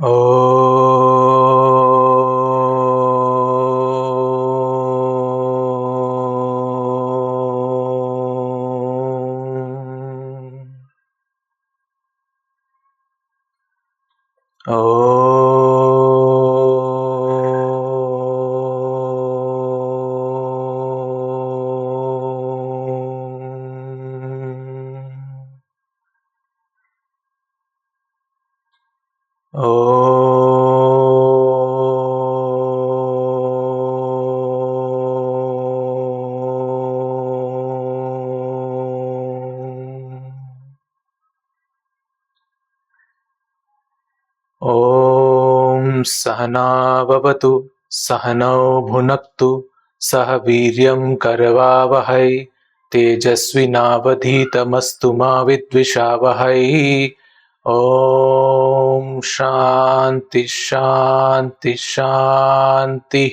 Om. Om saha nāvavatu, saha bhunaktu, saha vīryam karavāvahai, tejasvinavadhitamastu ma vidvishāvahai. Om Shanti Shanti Shanti.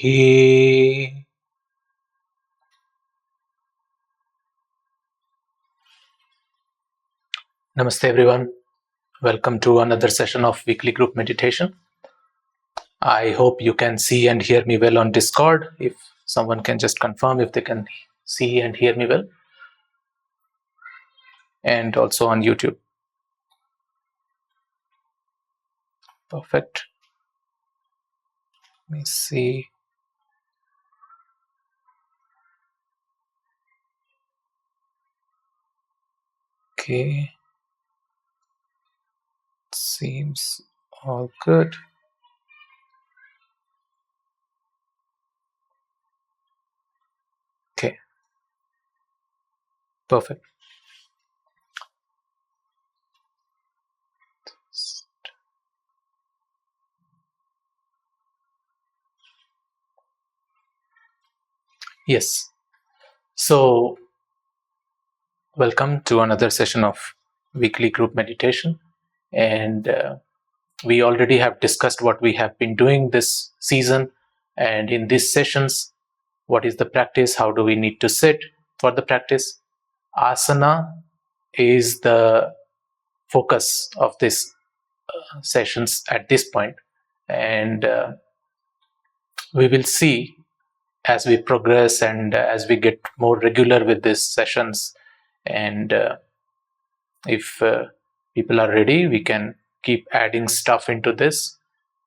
Namaste everyone. Welcome to another session of weekly group meditation. I hope you can see and hear me well on Discord. If someone can just confirm if they can see and hear me well. And also on YouTube. Perfect. Let me see. Okay. Seems all good. Okay. Perfect. Yes. So, welcome to another session of weekly group meditation. And we already have discussed what we have been doing this season. And in these sessions, what is the practice? How do we need to sit for the practice? Asana is the focus of these sessions at this point. And we will see as we progress and as we get more regular with these sessions, and if people are ready, we can keep adding stuff into this,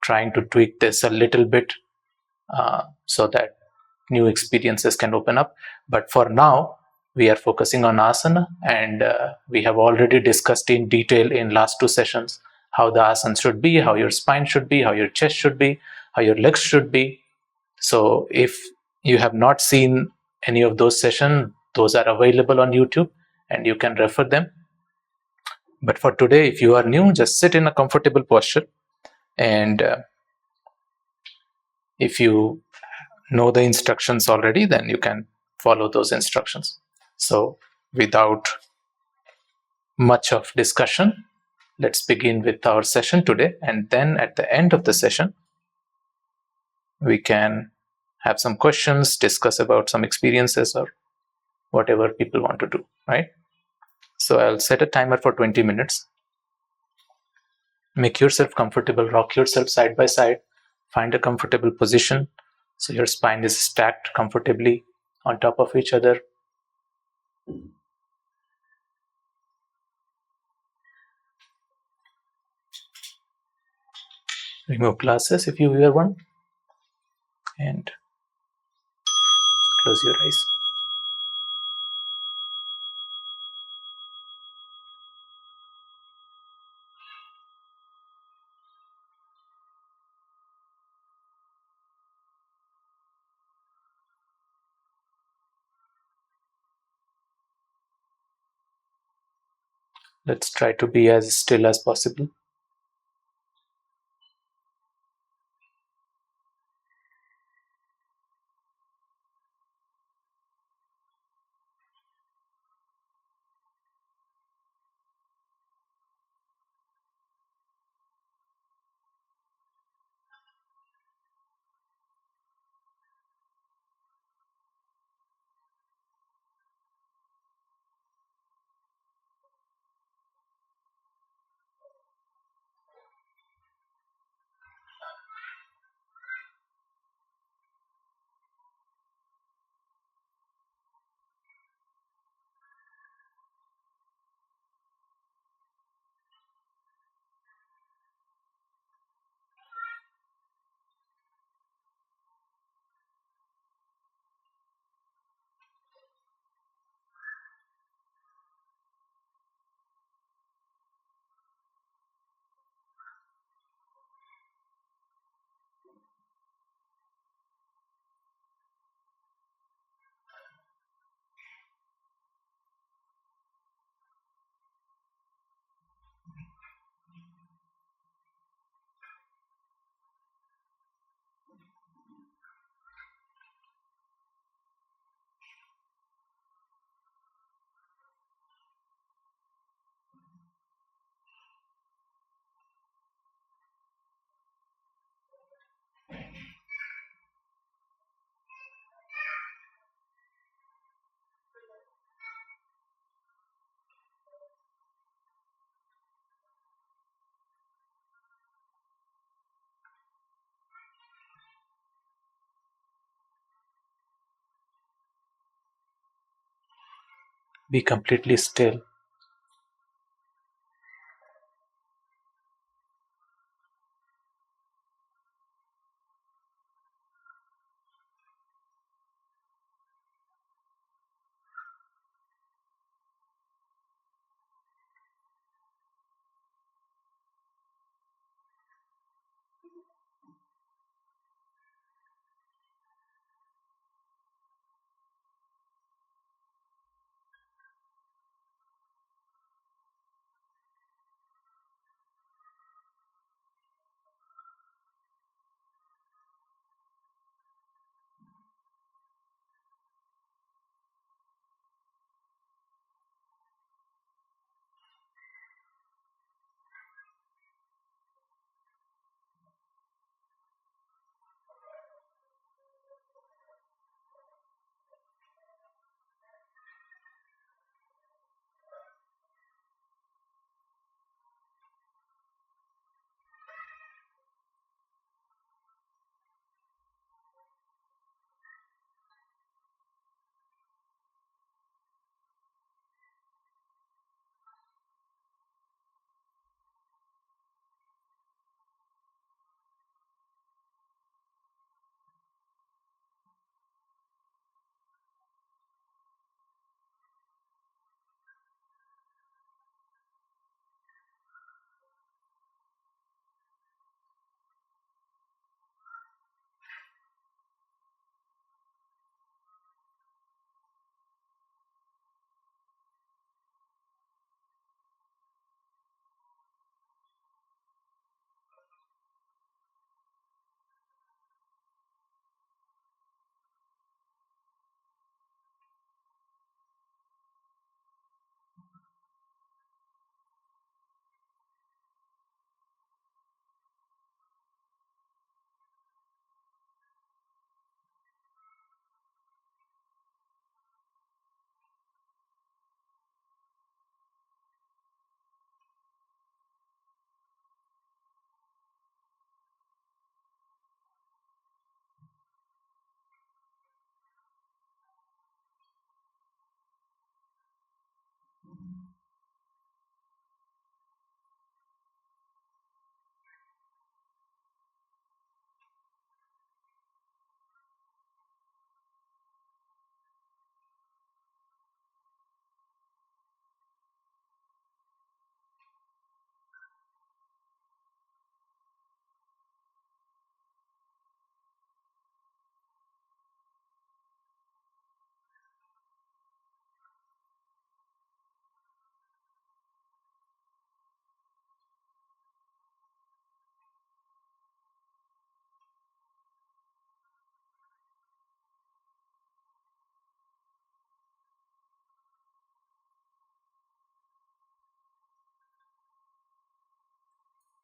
trying to tweak this a little bit so that new experiences can open up. But for now, we are focusing on asana, and we have already discussed in detail in last two sessions how the asana should be, how your spine should be, how your chest should be, how your legs should be. So if you have not seen any of those sessions, those are available on YouTube and you can refer them. But for today, if you are new, just sit in a comfortable posture. And if you know the instructions already, then you can follow those instructions. So without much of discussion, let's begin with our session today. And then at the end of the session, we can have some questions, discuss about some experiences or whatever people want to do, right? So I'll set a timer for 20 minutes. Make yourself comfortable, rock yourself side by side, find a comfortable position so your spine is stacked comfortably on top of each other. Remove glasses if you wear one, and close your eyes. Let's try to be as still as possible. be completely still.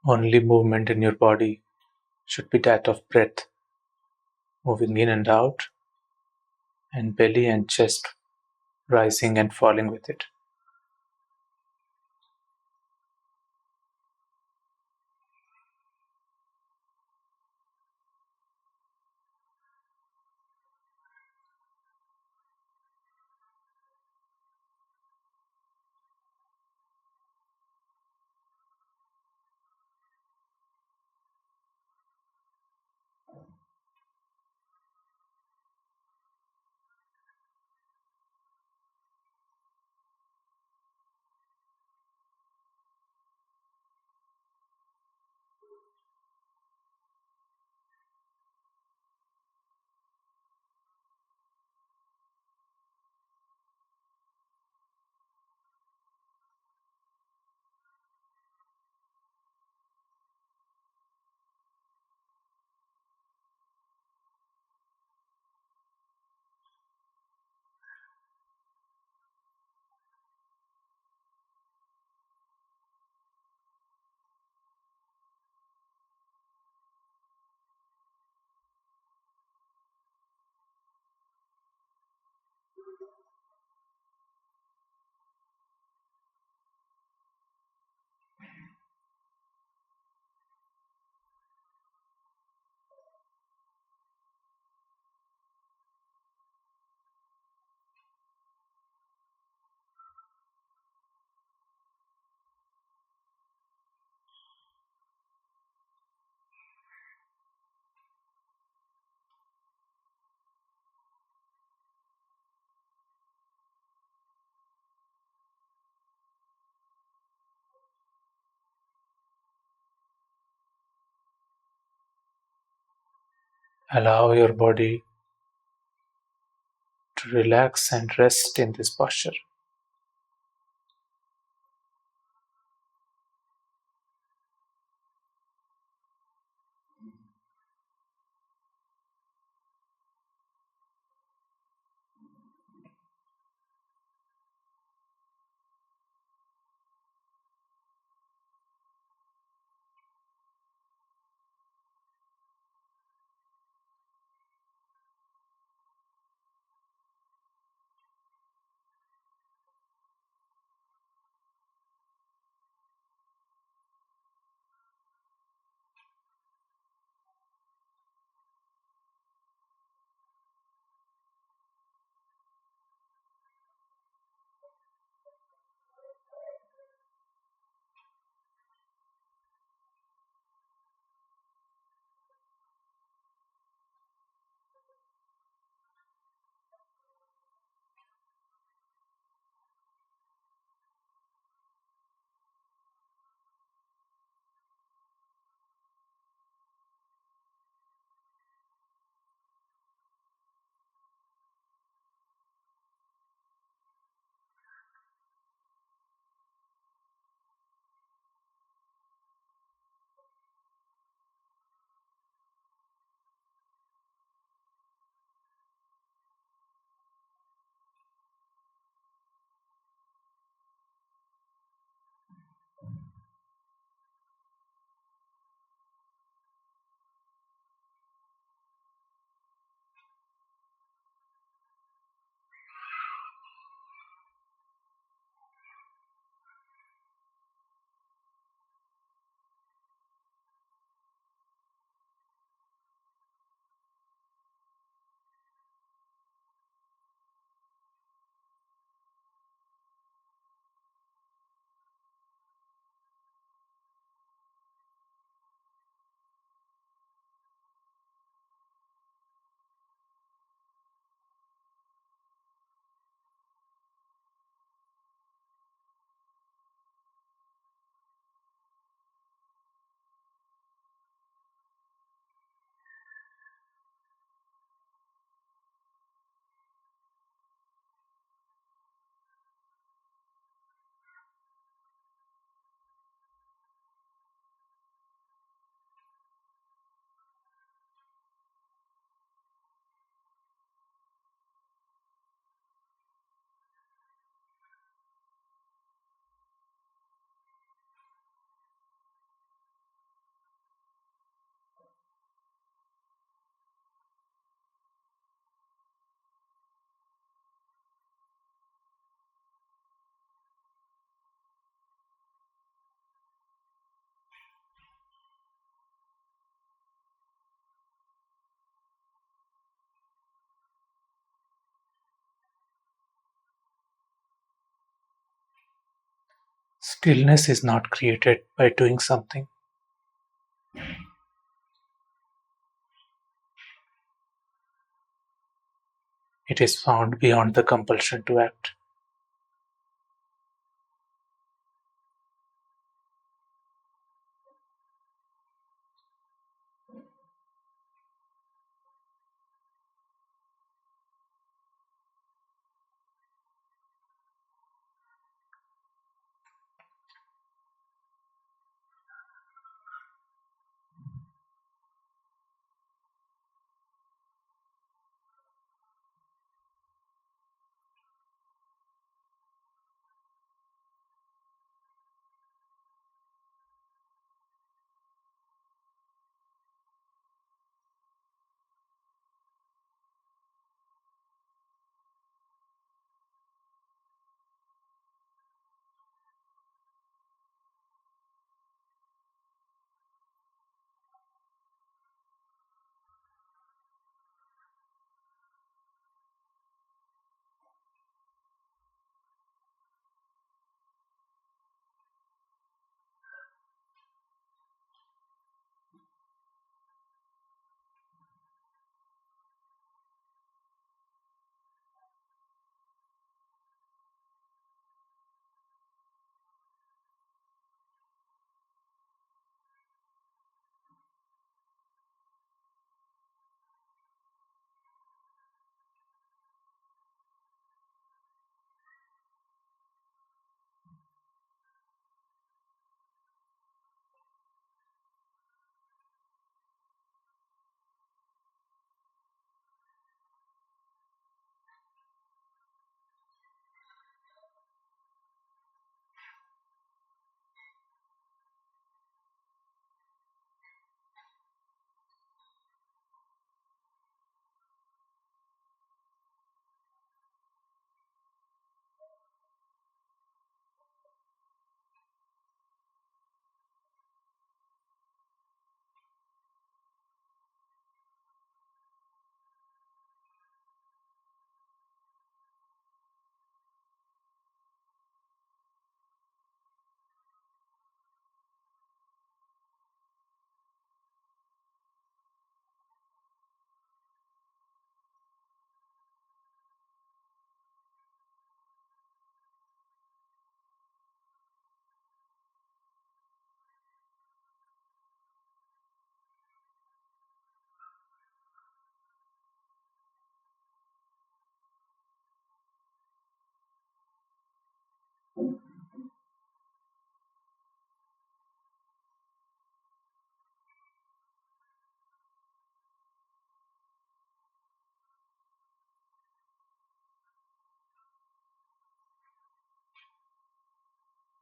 Only movement in your body should be that of breath, moving in and out, and belly and chest rising and falling with it. Allow your body to relax and rest in this posture. Stillness is not created by doing something. It is found beyond the compulsion to act.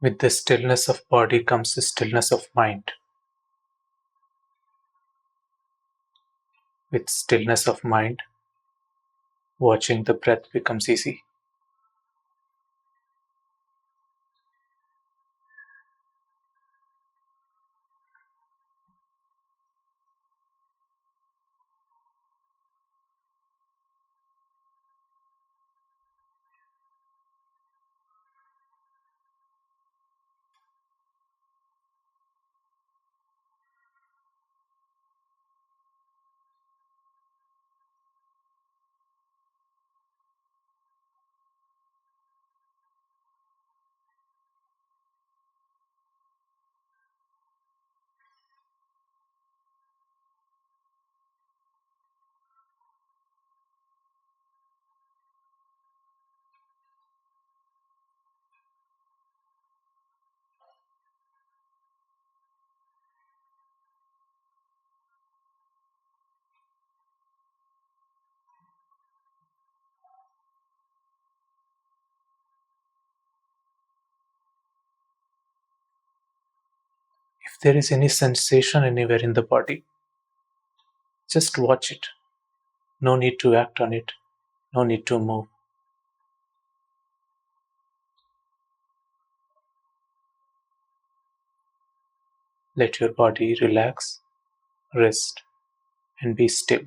With the stillness of body comes the stillness of mind. With stillness of mind, watching the breath becomes easy. If there is any sensation anywhere in the body, just watch it. No need to act on it. No need to move. Let your body relax, rest, and be still.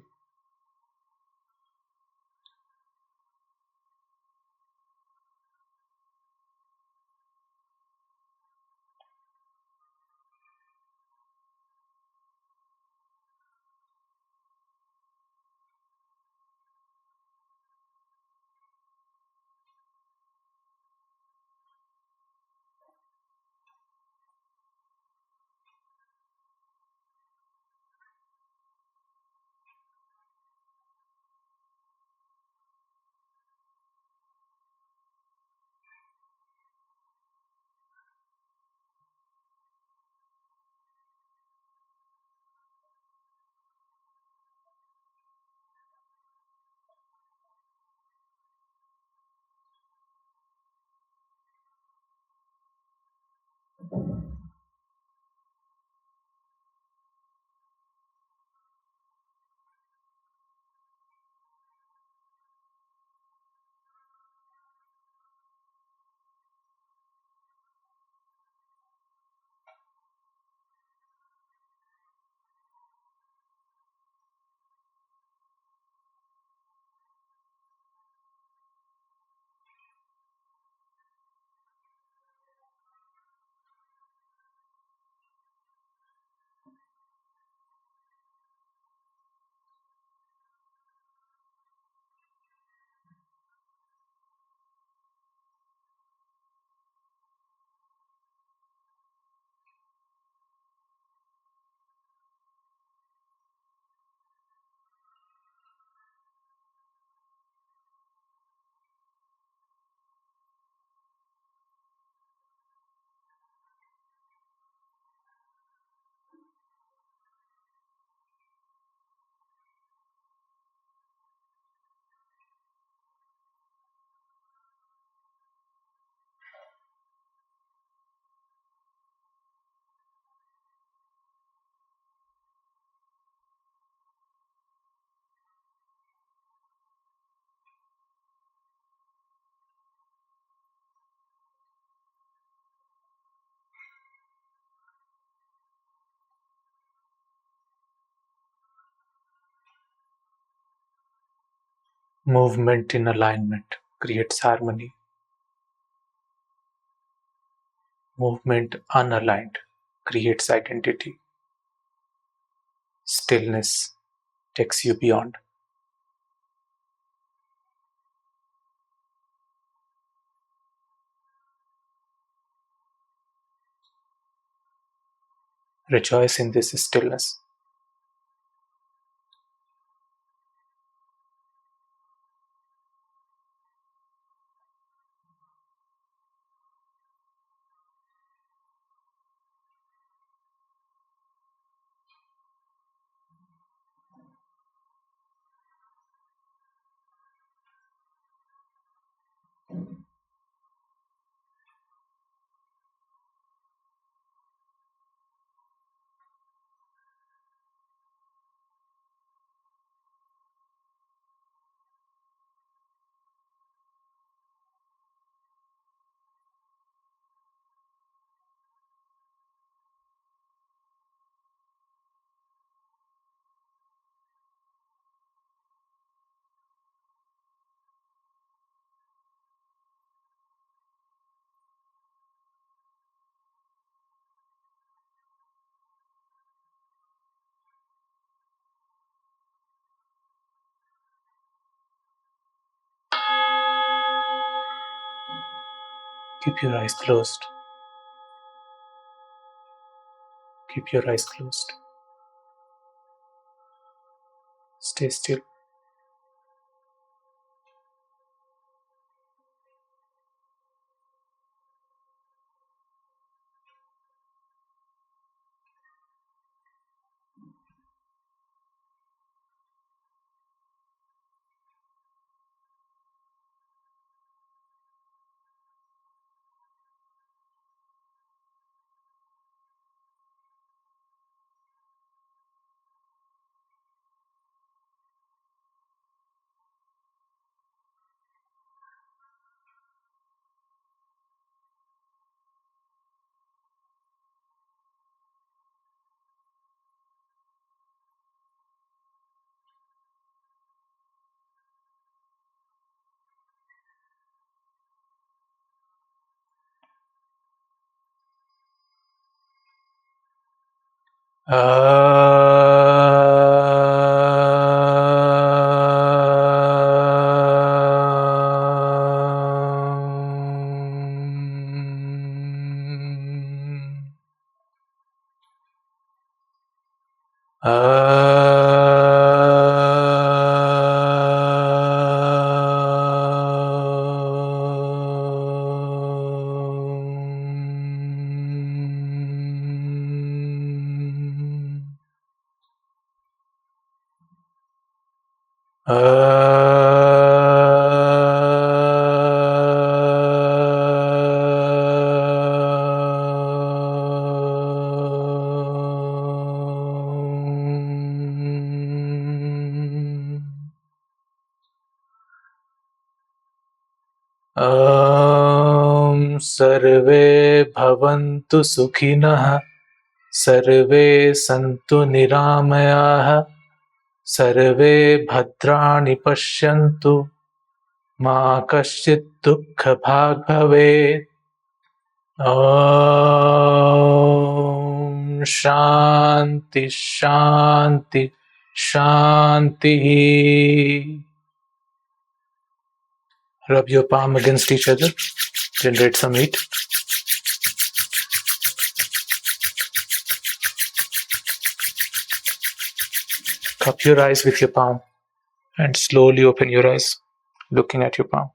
Movement in alignment creates harmony. Movement unaligned creates identity. Stillness takes you beyond. Rejoice in this stillness. Keep your eyes closed. Keep your eyes closed. Stay still. Survey bhavantu sukhinaḥ, sarve santu niramayah, sarve bhadrani pashyantu, ma kaśyit dukkha bhag bhavet. Om Shanti Shanti Shanti. Rub your palm against each other. Generate some heat. Cup your eyes with your palm and slowly open your eyes, looking at your palm.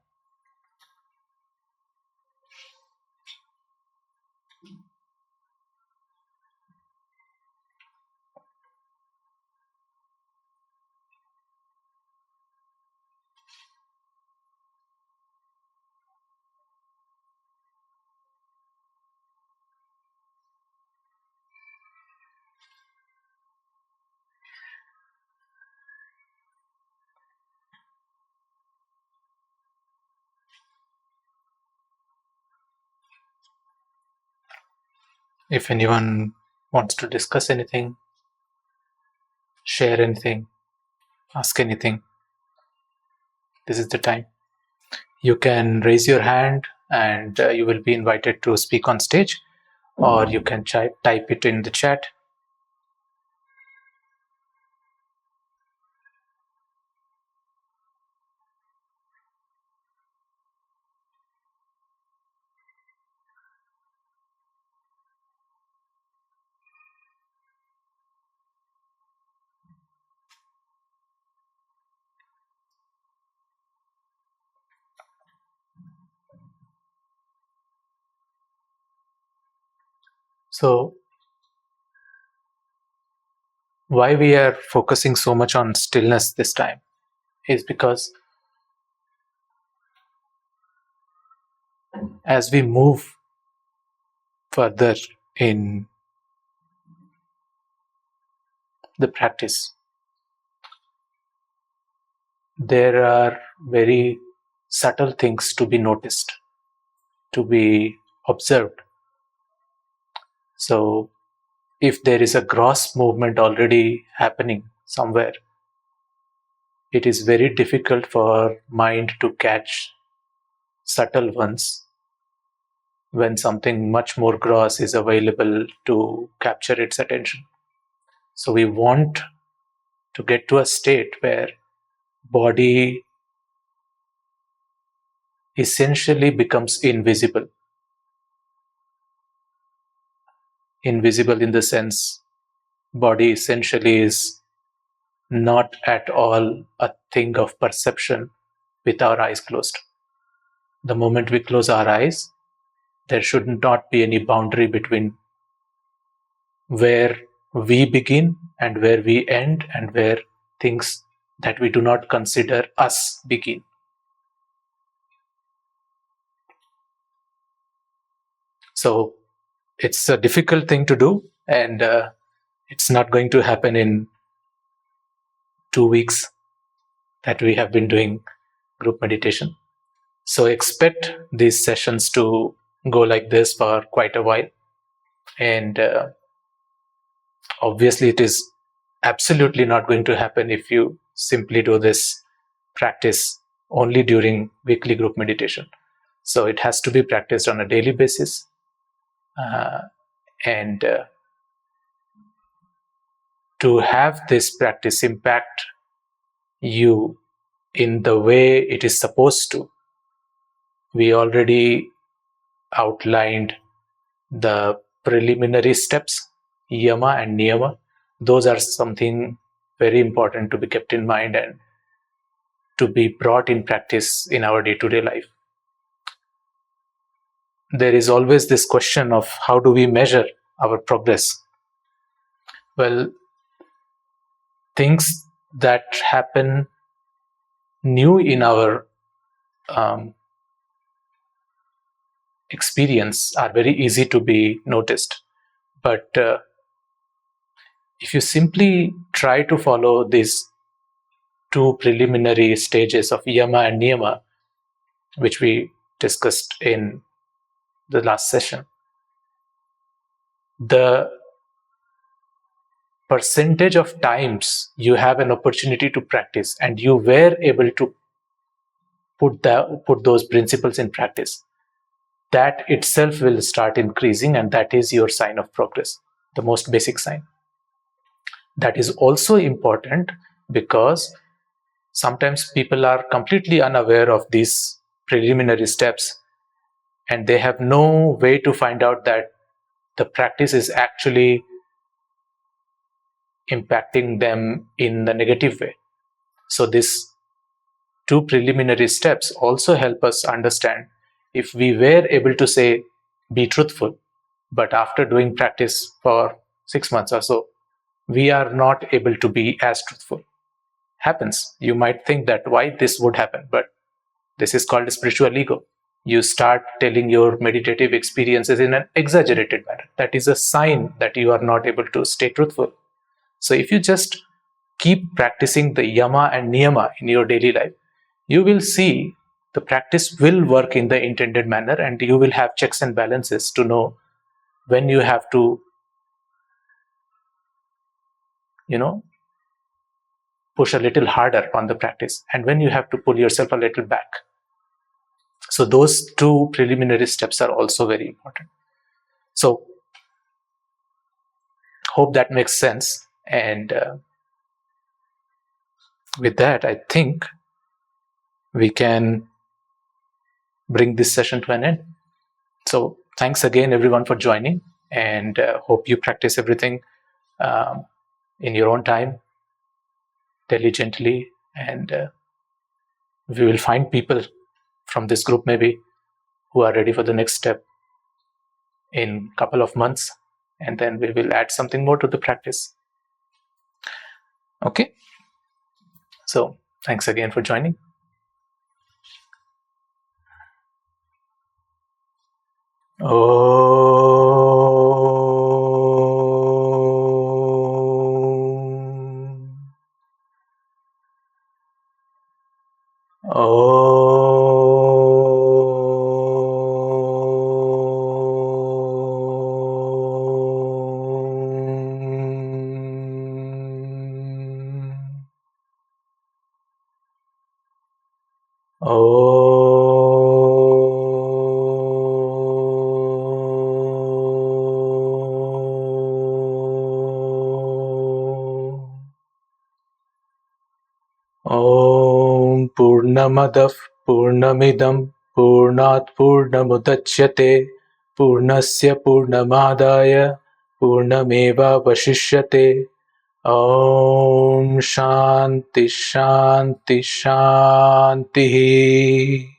If anyone wants to discuss anything, share anything, ask anything, this is the time. You can raise your hand and you will be invited to speak on stage, or you can type it in the chat. So, why we are focusing so much on stillness this time is because as we move further in the practice, there are very subtle things to be noticed, to be observed. So, if there is a gross movement already happening somewhere, it is very difficult for mind to catch subtle ones when something much more gross is available to capture its attention. So we want to get to a state where body essentially becomes invisible. invisible in the sense body essentially is not at all a thing of perception with our eyes closed. The moment we close our eyes, there should not be any boundary between where we begin and where we end and where things that we do not consider us begin. So it's a difficult thing to do, and it's not going to happen in 2 weeks that we have been doing group meditation. So expect these sessions to go like this for quite a while. And obviously it is absolutely not going to happen if you simply do this practice only during weekly group meditation. So it has to be practiced on a daily basis. And to have this practice impact you in the way it is supposed to, we already outlined the preliminary steps, yama and niyama. Those are something very important to be kept in mind and to be brought in practice in our day-to-day life. There is always this question of how do we measure our progress? Well, things that happen new in our experience are very easy to be noticed. But if you simply try to follow these two preliminary stages of yama and niyama, which we discussed in the last session, the percentage of times you have an opportunity to practice and you were able to put those principles in practice, that itself will start increasing, and that is your sign of progress, the most basic sign. That is also important because sometimes people are completely unaware of these preliminary steps and they have no way to find out that the practice is actually impacting them in the negative way. So these two preliminary steps also help us understand if we were able to say, be truthful, but after doing practice for 6 months or so, we are not able to be as truthful. Happens. You might think that why this would happen, but this is called spiritual ego. You start telling your meditative experiences in an exaggerated manner. That is a sign that you are not able to stay truthful. So if you just keep practicing the yama and niyama in your daily life, you will see the practice will work in the intended manner, and you will have checks and balances to know when you have to, push a little harder on the practice and when you have to pull yourself a little back. So those two preliminary steps are also very important. So hope that makes sense. And with that, I think we can bring this session to an end. So thanks again, everyone, for joining, and hope you practice everything in your own time, diligently, and we will find people from this group maybe who are ready for the next step in a couple of months, and then we will add something more to the practice. Okay, so thanks again for joining. Om Purnamadah Purnamidam Purnat Purnamudachyate Purnasya Purnamadaya पूर्णमेवावशिष्यते. Om Shanti Shanti Shanti.